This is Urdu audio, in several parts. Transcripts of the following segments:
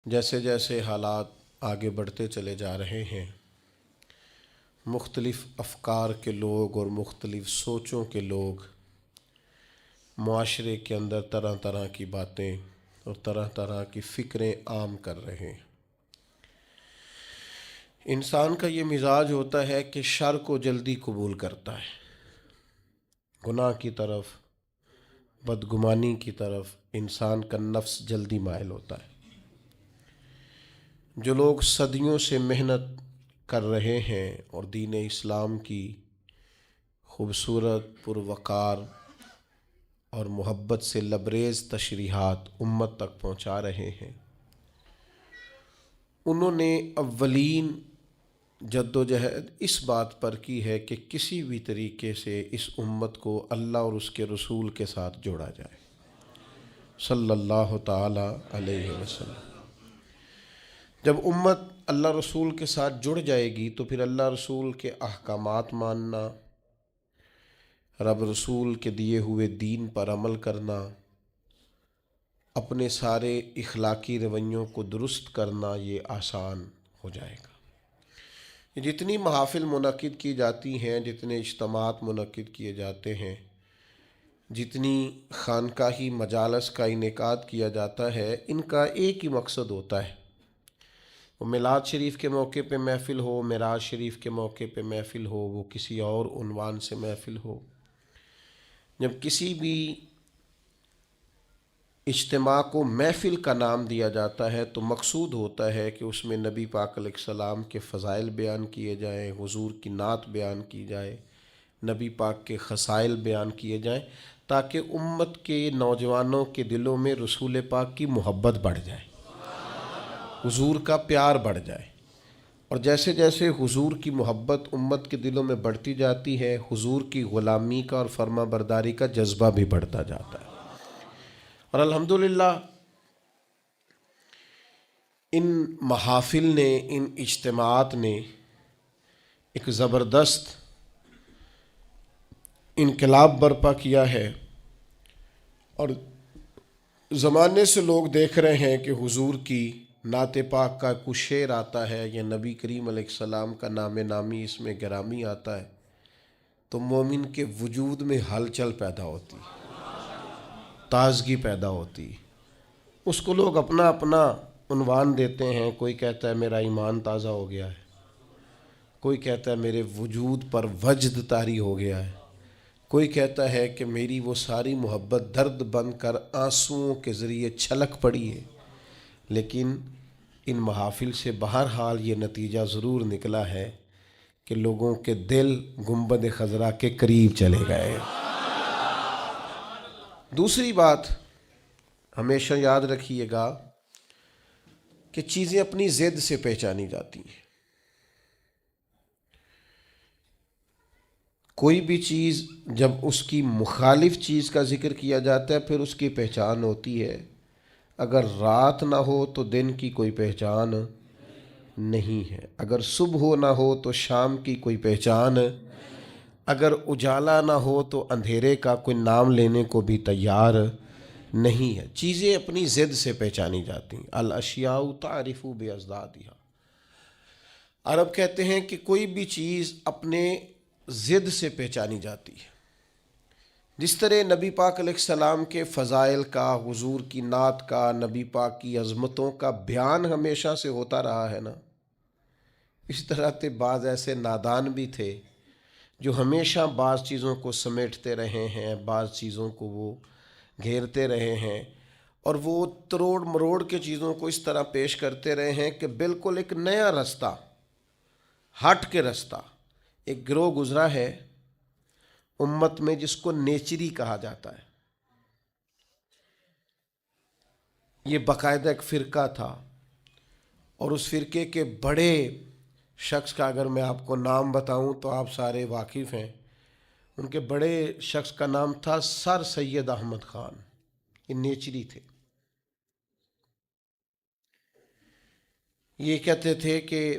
جیسے جیسے حالات آگے بڑھتے چلے جا رہے ہیں، مختلف افکار کے لوگ اور مختلف سوچوں کے لوگ معاشرے کے اندر طرح طرح کی باتیں اور طرح طرح کی فکریں عام کر رہے ہیں۔ انسان کا یہ مزاج ہوتا ہے کہ شر کو جلدی قبول کرتا ہے، گناہ کی طرف، بدگمانی کی طرف انسان کا نفس جلدی مائل ہوتا ہے۔ جو لوگ صدیوں سے محنت کر رہے ہیں اور دین اسلام کی خوبصورت پروقار اور محبت سے لبریز تشریحات امت تک پہنچا رہے ہیں، انہوں نے اولین جد و جہد اس بات پر کی ہے کہ کسی بھی طریقے سے اس امت کو اللہ اور اس کے رسول کے ساتھ جوڑا جائے صلی اللہ تعالی علیہ وسلم۔ جب امت اللہ رسول کے ساتھ جڑ جائے گی تو پھر اللہ رسول کے احکامات ماننا، رب رسول کے دیے ہوئے دین پر عمل کرنا، اپنے سارے اخلاقی رویوں کو درست کرنا یہ آسان ہو جائے گا۔ یہ جتنی محافل منعقد کی جاتی ہیں، جتنے اجتماعات منعقد کیے جاتے ہیں، جتنی خانقاہی مجالس کا انعقاد کیا جاتا ہے، ان کا ایک ہی مقصد ہوتا ہے، وہ میلاد شریف کے موقع پہ محفل ہو، معراج شریف کے موقع پہ محفل ہو، وہ کسی اور عنوان سے محفل ہو۔ جب کسی بھی اجتماع کو محفل کا نام دیا جاتا ہے تو مقصود ہوتا ہے کہ اس میں نبی پاک علیہ السلام کے فضائل بیان کیے جائیں، حضور کی نعت بیان کی جائے، نبی پاک کے خصائل بیان کیے جائیں، تاکہ امت کے نوجوانوں کے دلوں میں رسول پاک کی محبت بڑھ جائے، حضور کا پیار بڑھ جائے۔ اور جیسے جیسے حضور کی محبت امت کے دلوں میں بڑھتی جاتی ہے، حضور کی غلامی کا اور فرما برداری کا جذبہ بھی بڑھتا جاتا ہے۔ اور الحمدللہ ان محافل نے، ان اجتماعات نے ایک زبردست انقلاب برپا کیا ہے، اور زمانے سے لوگ دیکھ رہے ہیں کہ حضور کی نعت پاک کا کچھ شعر آتا ہے یا نبی کریم علیہ السلام کا نام نامی اس میں گرامی آتا ہے تو مومن کے وجود میں ہلچل پیدا ہوتی، تازگی پیدا ہوتی۔ اس کو لوگ اپنا اپنا عنوان دیتے ہیں، کوئی کہتا ہے میرا ایمان تازہ ہو گیا ہے، کوئی کہتا ہے میرے وجود پر وجد طاری ہو گیا ہے، کوئی کہتا ہے کہ میری وہ ساری محبت درد بن کر آنسوؤں کے ذریعے چھلک پڑی ہے۔ لیکن ان محافل سے بہرحال یہ نتیجہ ضرور نکلا ہے کہ لوگوں کے دل گنبد خضرا کے قریب چلے گئے۔ دوسری بات ہمیشہ یاد رکھیے گا کہ چیزیں اپنی ضد سے پہچانی جاتی ہیں۔ کوئی بھی چیز جب اس کی مخالف چیز کا ذکر کیا جاتا ہے پھر اس کی پہچان ہوتی ہے۔ اگر رات نہ ہو تو دن کی کوئی پہچان نہیں ہے، اگر صبح نہ ہو تو شام کی کوئی پہچان، اگر اجالا نہ ہو تو اندھیرے کا کوئی نام لینے کو بھی تیار نہیں ہے۔ چیزیں اپنی ضد سے پہچانی جاتی ہیں۔ الاشیاء تعرف باضدادها۔ عرب کہتے ہیں کہ کوئی بھی چیز اپنے ضد سے پہچانی جاتی ہے۔ جس طرح نبی پاک علیہ السلام کے فضائل کا، حضور کی نعت کا، نبی پاک کی عظمتوں کا بیان ہمیشہ سے ہوتا رہا ہے نا، اس طرح سے بعض ایسے نادان بھی تھے جو ہمیشہ بعض چیزوں کو سمیٹتے رہے ہیں، بعض چیزوں کو وہ گھیرتے رہے ہیں، اور وہ تروڑ مروڑ کے چیزوں کو اس طرح پیش کرتے رہے ہیں کہ بالکل ایک نیا رستہ، ہٹ کے رستہ ایک گروہ گزرا ہے امت میں جس کو نیچری کہا جاتا ہے۔ یہ باقاعدہ ایک فرقہ تھا، اور اس فرقے کے بڑے شخص کا اگر میں آپ کو نام بتاؤں تو آپ سارے واقف ہیں۔ ان کے بڑے شخص کا نام تھا سر سید احمد خان۔ یہ نیچری تھے۔ یہ کہتے تھے کہ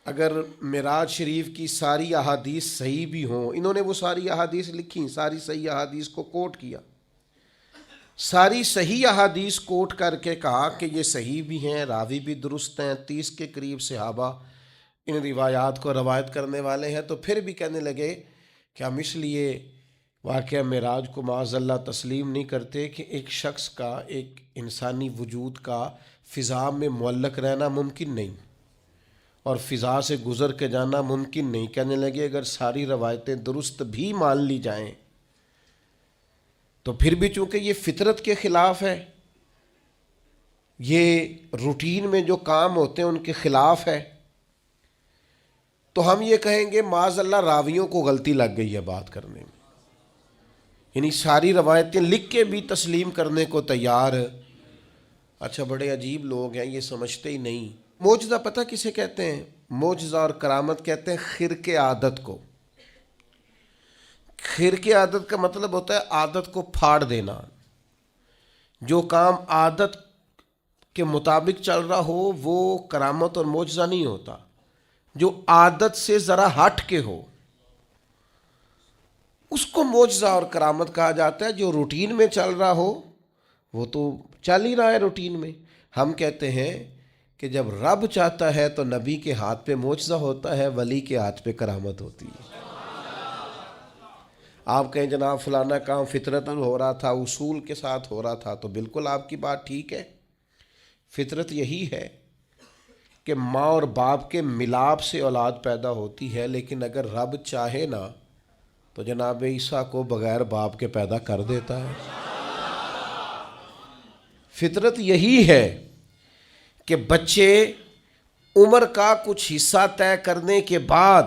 اگر معراج شریف کی ساری احادیث صحیح بھی ہوں، انہوں نے وہ ساری احادیث لکھی، ساری صحیح احادیث کو کوٹ کیا، ساری صحیح احادیث کوٹ کر کے کہا کہ یہ صحیح بھی ہیں، راوی بھی درست ہیں، 30 کے قریب صحابہ ان روایات کو روایت کرنے والے ہیں، تو پھر بھی کہنے لگے کہ ہم اس لیے واقعہ معراج کو معاذ اللہ تسلیم نہیں کرتے کہ ایک شخص کا، ایک انسانی وجود کا فضا میں معلق رہنا ممکن نہیں اور فضا سے گزر کے جانا ممکن نہیں۔ کہنے لگے اگر ساری روایتیں درست بھی مان لی جائیں تو پھر بھی چونکہ یہ فطرت کے خلاف ہے، یہ روٹین میں جو کام ہوتے ہیں ان کے خلاف ہے، تو ہم یہ کہیں گے معاذ اللہ راویوں کو غلطی لگ گئی ہے بات کرنے میں، یعنی ساری روایتیں لکھ کے بھی تسلیم کرنے کو تیار۔ اچھا بڑے عجیب لوگ ہیں، یہ سمجھتے ہی نہیں۔ معجزہ پتہ کسے کہتے ہیں؟ معجزہ اور کرامت کہتے ہیں خرق عادت کو۔ خرق عادت کا مطلب ہوتا ہے عادت کو پھاڑ دینا۔ جو کام عادت کے مطابق چل رہا ہو وہ کرامت اور معجزہ نہیں ہوتا، جو عادت سے ذرا ہٹ کے ہو اس کو معجزہ اور کرامت کہا جاتا ہے۔ جو روٹین میں چل رہا ہو وہ تو چل ہی رہا ہے روٹین میں۔ ہم کہتے ہیں کہ جب رب چاہتا ہے تو نبی کے ہاتھ پہ معجزہ ہوتا ہے، ولی کے ہاتھ پہ کرامت ہوتی ہے۔ آپ کہیں جناب فلانا کام فطرتاً ہو رہا تھا، اصول کے ساتھ ہو رہا تھا، تو بالکل آپ کی بات ٹھیک ہے۔ فطرت یہی ہے کہ ماں اور باپ کے ملاپ سے اولاد پیدا ہوتی ہے، لیکن اگر رب چاہے نا تو جناب عیسیٰ کو بغیر باپ کے پیدا کر دیتا ہے۔ فطرت یہی ہے کہ بچے عمر کا کچھ حصہ طے کرنے کے بعد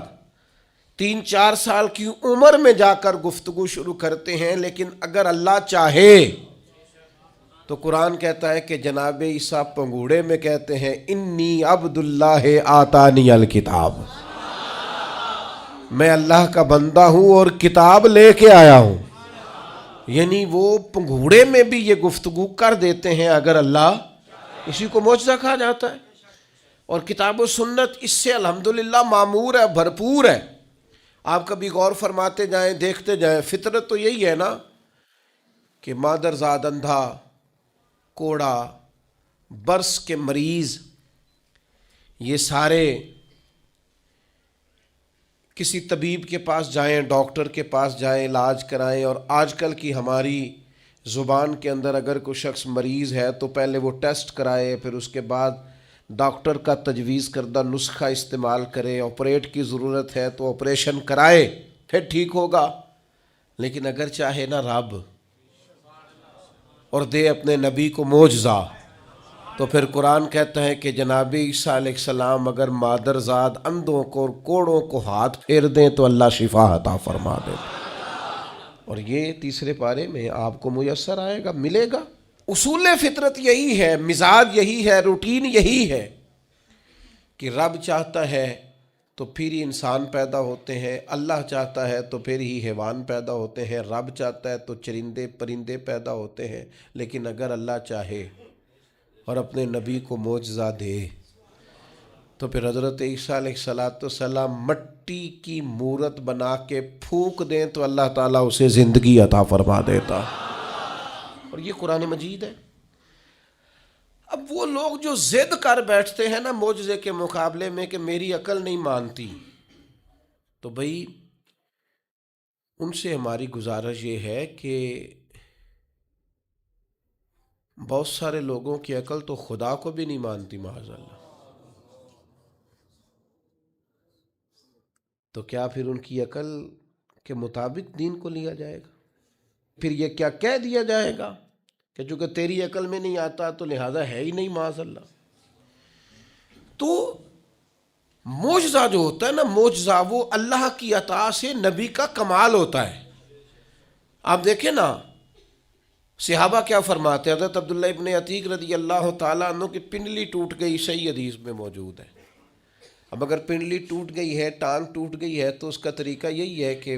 3-4 سال کی عمر میں جا کر گفتگو شروع کرتے ہیں، لیکن اگر اللہ چاہے تو قرآن کہتا ہے کہ جناب عیسیٰ پنگوڑے میں کہتے ہیں انی عبد اللہ آتانی الکتاب، میں اللہ کا بندہ ہوں اور کتاب لے کے آیا ہوں۔ یعنی وہ پنگوڑے میں بھی یہ گفتگو کر دیتے ہیں اگر اللہ، اسی کو معجزہ کہا جاتا ہے۔ اور کتاب و سنت اس سے الحمدللہ معمور ہے، بھرپور ہے۔ آپ کبھی غور فرماتے جائیں، دیکھتے جائیں، فطرت تو یہی ہے نا کہ مادرزاد اندھا، کوڑا، برس کے مریض، یہ سارے کسی طبیب کے پاس جائیں، ڈاکٹر کے پاس جائیں، علاج کرائیں۔ اور آج کل کی ہماری زبان کے اندر اگر کوئی شخص مریض ہے تو پہلے وہ ٹیسٹ کرائے، پھر اس کے بعد ڈاکٹر کا تجویز کردہ نسخہ استعمال کرے، آپریٹ کی ضرورت ہے تو آپریشن کرائے، پھر ٹھیک ہوگا۔ لیکن اگر چاہے نا رب اور دے اپنے نبی کو معجزہ، تو پھر قرآن کہتا ہے کہ جناب عیسیٰ علیہ السلام اگر مادرزاد اندھوں کو اور کوڑوں کو ہاتھ پھیر دیں تو اللہ شفا عطا فرما دے، اور یہ 3 پارے میں آپ کو میسر آئے گا، ملے گا۔ اصول فطرت یہی ہے، مزاج یہی ہے، روٹین یہی ہے کہ رب چاہتا ہے تو پھر ہی انسان پیدا ہوتے ہیں، اللہ چاہتا ہے تو پھر ہی حیوان پیدا ہوتے ہیں، رب چاہتا ہے تو چرندے پرندے پیدا ہوتے ہیں۔ لیکن اگر اللہ چاہے اور اپنے نبی کو معجزہ دے تو پھر حضرت عیسیٰ علیہ السلام مٹی کی مورت بنا کے پھونک دیں تو اللہ تعالیٰ اسے زندگی عطا فرما دیتا، اور یہ قرآن مجید ہے۔ اب وہ لوگ جو ضد کر بیٹھتے ہیں نا معجزے کے مقابلے میں کہ میری عقل نہیں مانتی، تو بھئی ان سے ہماری گزارش یہ ہے کہ بہت سارے لوگوں کی عقل تو خدا کو بھی نہیں مانتی معاذ اللہ، تو کیا پھر ان کی عقل کے مطابق دین کو لیا جائے گا؟ پھر یہ کیا کہہ دیا جائے گا کہ چونکہ تیری عقل میں نہیں آتا تو لہذا ہے ہی نہیں معاذ اللہ؟ تو معجزہ جو ہوتا ہے نا، معجزہ وہ اللہ کی عطا سے نبی کا کمال ہوتا ہے۔ آپ دیکھیں نا صحابہ کیا فرماتے ہیں، حضرت عبداللہ ابن عتیق رضی اللہ تعالیٰ عنہ کی پنڈلی ٹوٹ گئی، صحیح حدیث میں موجود ہے۔ اب اگر پنڈلی ٹوٹ گئی ہے، ٹانگ ٹوٹ گئی ہے، تو اس کا طریقہ یہی ہے کہ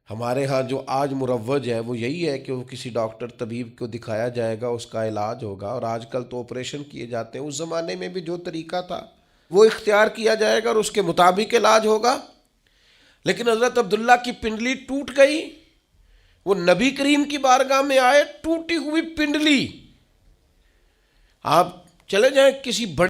ہمارے ہاں جو آج مروج ہے وہ یہی ہے کہ وہ کسی ڈاکٹر طبیب کو دکھایا جائے گا، اس کا علاج ہوگا، اور آج کل تو آپریشن کیے جاتے ہیں۔ اس زمانے میں بھی جو طریقہ تھا وہ اختیار کیا جائے گا اور اس کے مطابق علاج ہوگا۔ لیکن حضرت عبداللہ کی پنڈلی ٹوٹ گئی وہ نبی کریم کی بارگاہ میں آئے ٹوٹی ہوئی پنڈلی. آپ چلے جائیں کسی بڑے